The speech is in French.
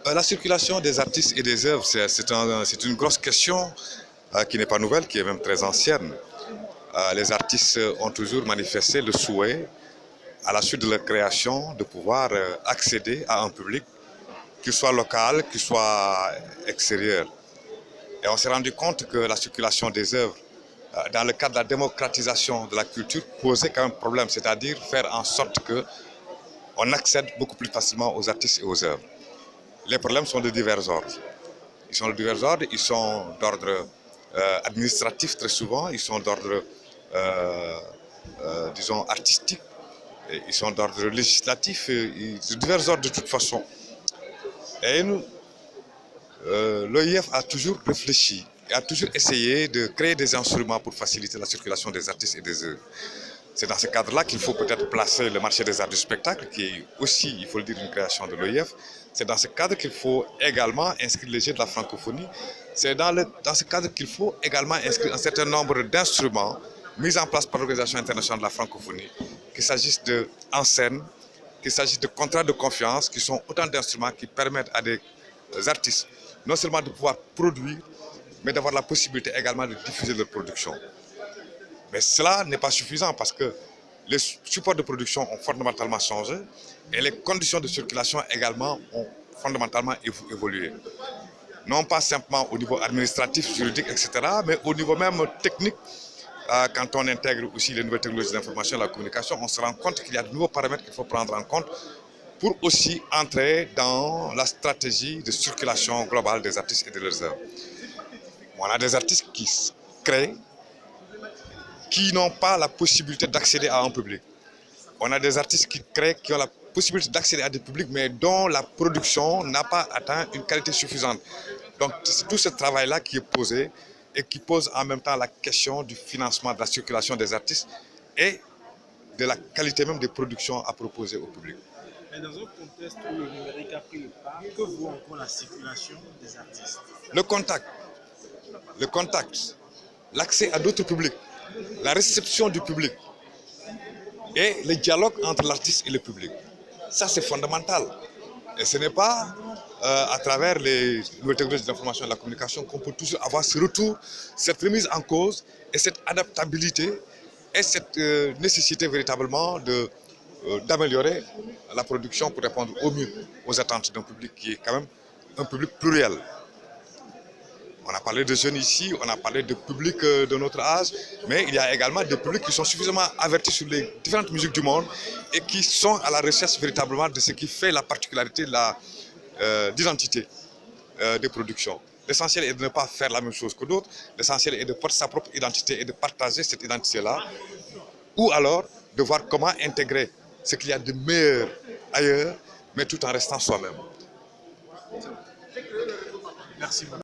La circulation des artistes et des œuvres, c'est une grosse question qui n'est pas nouvelle, qui est même très ancienne. Les artistes ont toujours manifesté le souhait, à la suite de leur création, de pouvoir accéder à un public, qu'il soit local, qu'il soit extérieur. Et on s'est rendu compte que la circulation des œuvres, dans le cadre de la démocratisation de la culture, posait quand même problème, c'est-à-dire faire en sorte qu'on accède beaucoup plus facilement aux artistes et aux œuvres. Les problèmes sont de divers ordres. Ils sont de divers ordres, ils sont d'ordre administratif très souvent, ils sont d'ordre, disons, artistique, et ils sont d'ordre législatif, de divers ordres de toute façon. Et nous, l'OIF a toujours réfléchi, et a toujours essayé de créer des instruments pour faciliter la circulation des artistes et des œuvres. C'est dans ce cadre-là qu'il faut peut-être placer le marché des arts du spectacle, qui est aussi, il faut le dire, une création de l'OIF. C'est dans ce cadre qu'il faut également inscrire les Jeux de la francophonie. C'est dans ce cadre qu'il faut également inscrire un certain nombre d'instruments mis en place par l'Organisation internationale de la francophonie, qu'il s'agisse de en scène, qu'il s'agisse de contrats de confiance, qui sont autant d'instruments qui permettent à des artistes non seulement de pouvoir produire, mais d'avoir la possibilité également de diffuser leur production. Mais cela n'est pas suffisant parce que les supports de production ont fondamentalement changé et les conditions de circulation également ont fondamentalement évolué. Non pas simplement au niveau administratif, juridique, etc., mais au niveau même technique. Quand on intègre aussi les nouvelles technologies d'information et de la communication, on se rend compte qu'il y a de nouveaux paramètres qu'il faut prendre en compte pour aussi entrer dans la stratégie de circulation globale des artistes et de leurs œuvres. On a des artistes qui créent, qui n'ont pas la possibilité d'accéder à un public. On a des artistes qui créent, qui ont la possibilité d'accéder à des publics, mais dont la production n'a pas atteint une qualité suffisante. Donc c'est tout ce travail-là qui est posé et qui pose en même temps la question du financement de la circulation des artistes et de la qualité même des productions à proposer au public. Mais dans un contexte où le numérique a pris le pas, que vaut encore la circulation des artistes? Le contact, l'accès à d'autres publics, la réception du public et le dialogue entre l'artiste et le public. Ça, c'est fondamental. Et ce n'est pas à travers les nouvelles technologies d'information et de la communication qu'on peut toujours avoir ce retour, cette remise en cause et cette adaptabilité et cette nécessité véritablement d'améliorer la production pour répondre au mieux aux attentes d'un public qui est quand même un public pluriel. On a parlé de jeunes ici, on a parlé de publics de notre âge, mais il y a également des publics qui sont suffisamment avertis sur les différentes musiques du monde et qui sont à la recherche véritablement de ce qui fait la particularité de l'identité des productions. L'essentiel est de ne pas faire la même chose que d'autres, l'essentiel est de porter sa propre identité et de partager cette identité-là, ou alors de voir comment intégrer ce qu'il y a de meilleur ailleurs, mais tout en restant soi-même. Merci beaucoup.